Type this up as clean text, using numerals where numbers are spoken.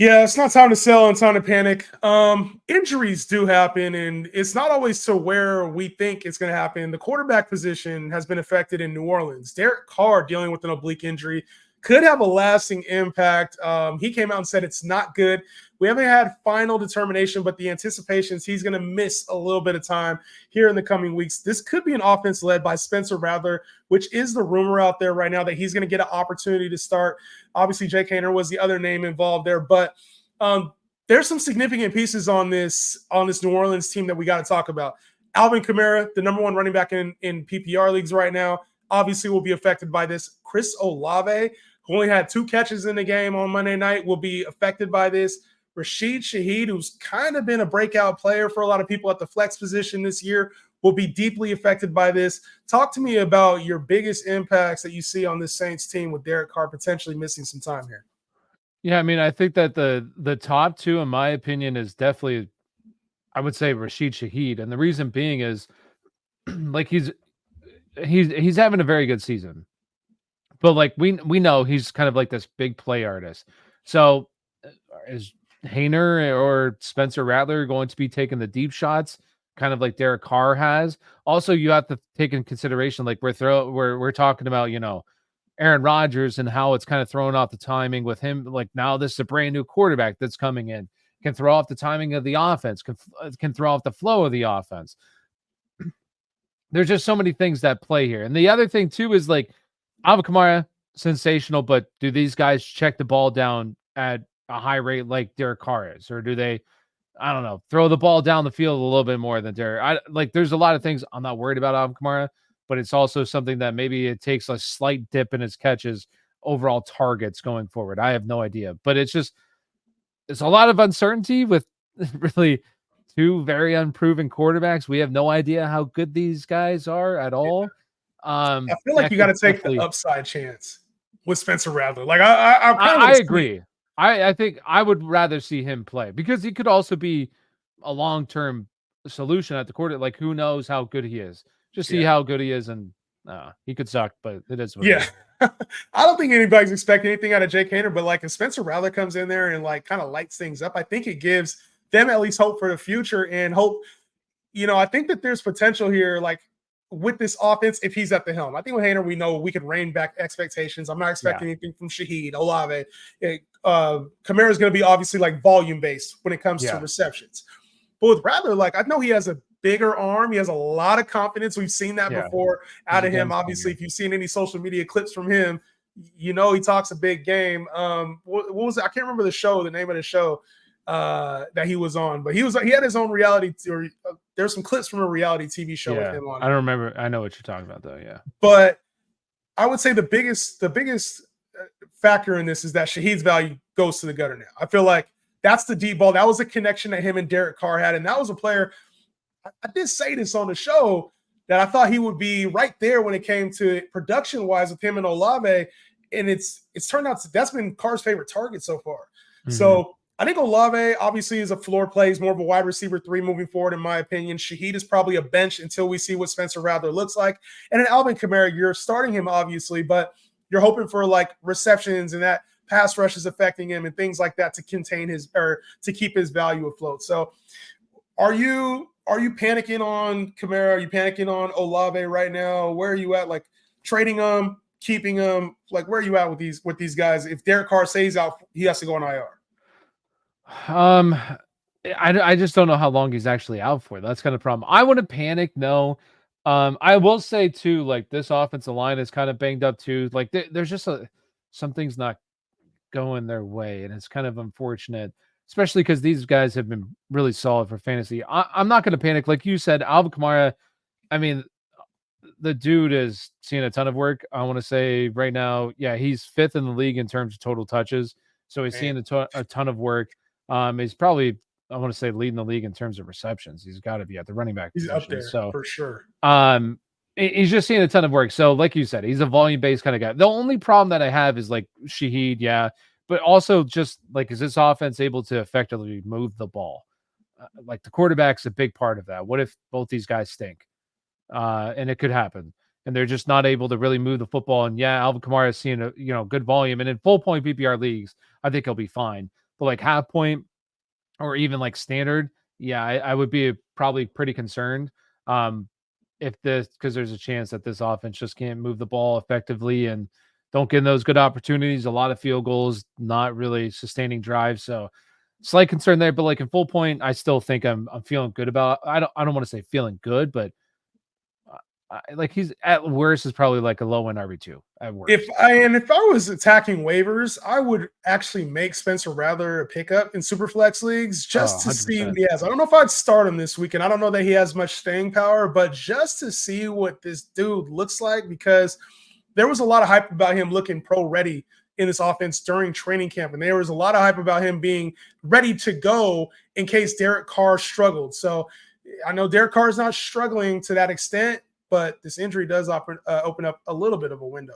Yeah, it's not time to sell and time to panic. Injuries do happen, and it's not always to where we think it's going to happen. The quarterback position has been affected in New Orleans. Derek Carr dealing with an oblique injury could have a lasting impact. He came out and said it's not good. We haven't had final determination, but the anticipation is he's going to miss a little bit of time here in the coming weeks. This could be an offense led by Spencer Rattler, which is the rumor out there right now that he's going to get an opportunity to start. Obviously, Jake Haener was the other name involved there, but there's some significant pieces on this New Orleans team that we got to talk about. Alvin Kamara, the number one running back in PPR leagues right now, obviously will be affected by this. Chris Olave, who only had 2 catches in the game on Monday night, will be affected by this. Rashid Shaheed, who's kind of been a breakout player for a lot of people at the flex position this year, will be deeply affected by this. Talk to me about your biggest impacts that you see on this Saints team with Derek Carr potentially missing some time here. Yeah, I mean, I think that the top 2, in my opinion, is definitely, I would say, Rashid Shaheed, and the reason being is, like, he's having a very good season, but like we know he's kind of like this big play artist. So is Haener or Spencer Rattler going to be taking the deep shots, kind of like Derek Carr has? Also, you have to take in consideration, like we're talking about, Aaron Rodgers and how it's kind of throwing off the timing with him. Like, now this is a brand new quarterback that's coming in, can throw off the timing of the offense, can throw off the flow of the offense. There's just so many things that play here. And the other thing too is, like, Alvin Kamara, sensational, but do these guys check the ball down at a high rate like Derek Carr is? Or do they, I don't know, throw the ball down the field a little bit more than Derek? There's a lot of things I'm not worried about Alvin Kamara, but it's also something that maybe it takes a slight dip in his catches, overall targets going forward. I have no idea. But it's a lot of uncertainty with really 2 very unproven quarterbacks. We have no idea how good these guys are at all. I feel like you got to take the upside chance with Spencer Rattler. Like, I agree. I think I would rather see him play, because he could also be a long-term solution at the quarter. Like, who knows how good he is? Just see how good he is, and he could suck, but it is what it is. I don't think anybody's expecting anything out of Jake Haener, but like, if Spencer Rattler comes in there and like kind of lights things up, I think it gives them at least hope for the future and hope. I think that there's potential here, like, with this offense, if he's at the helm. I think with Haener, we know we can rein back expectations. I'm not expecting anything from Shaheed, Olave. Kamara is going to be obviously like volume based when it comes to receptions. But with Rattler, like, I know he has a bigger arm. He has a lot of confidence. We've seen that before out of him. Obviously, if you've seen any social media clips from him, he talks a big game. What was it? I can't remember the name of the show that he was on, but he had his own reality, or there's some clips from a reality TV show with him on. I don't remember. I know what you're talking about, though. Yeah, but I would say the biggest factor in this is that Shaheed's value goes to the gutter now. I feel like that's the deep ball. That was a connection that him and Derek Carr had, and that was a player. I did say this on the show that I thought he would be right there when it came to production wise with him and Olave, and it's turned out that's been Carr's favorite target so far. Mm-hmm. So I think Olave obviously is a floor play. He's more of a wide receiver 3 moving forward, in my opinion. Shaheed is probably a bench until we see what Spencer Rattler looks like. And then Alvin Kamara, you're starting him obviously, but you're hoping for like receptions and that pass rush is affecting him and things like that to contain to keep his value afloat. So are you panicking on Kamara? Are you panicking on Olave right now? Where are you at? Like, trading them, keeping them? Like, where are you at with these guys? If Derek Carr stays out, he has to go on IR. I just don't know how long he's actually out for. That's kind of the problem. I wouldn't panic. No. I will say too, like, this offensive line is kind of banged up too. Like, there's just some things not going their way, and it's kind of unfortunate, especially because these guys have been really solid for fantasy. I'm not going to panic. Like you said, Alvin Kamara, I mean, the dude is seeing a ton of work. I want to say right now, he's 5th in the league in terms of total touches. So he's seeing a ton of work. He's probably, I want to say, leading the league in terms of receptions. He's got to be at the running back position. He's up there, so for sure. He's just seeing a ton of work. So like you said, he's a volume-based kind of guy. The only problem that I have is like Shaheed, but also just like, is this offense able to effectively move the ball? Like, the quarterback's a big part of that. What if both these guys stink? And it could happen, and they're just not able to really move the football. And Alvin Kamara is seeing a good volume, and in full point PPR leagues, I think he'll be fine. but like half point or even like standard, yeah, I would be probably pretty concerned. If this, because there's a chance that this offense just can't move the ball effectively and don't get those good opportunities. A lot of field goals, not really sustaining drives. So slight concern there, but like in full point, I still think I'm feeling good about. I don't want to say feeling good, but like he's at worst is probably like a low end RB2 at worst. If I was attacking waivers, I would actually make Spencer Rattler a pickup in Superflex leagues just Oh, to see 100%. what he has. I don't know if I'd start him this weekend. I don't know that he has much staying power, but just to see what this dude looks like, because there was a lot of hype about him looking pro ready in this offense during training camp, and there was a lot of hype about him being ready to go in case Derek Carr struggled. So I know Derek Carr is not struggling to that extent, but this injury does open up a little bit of a window.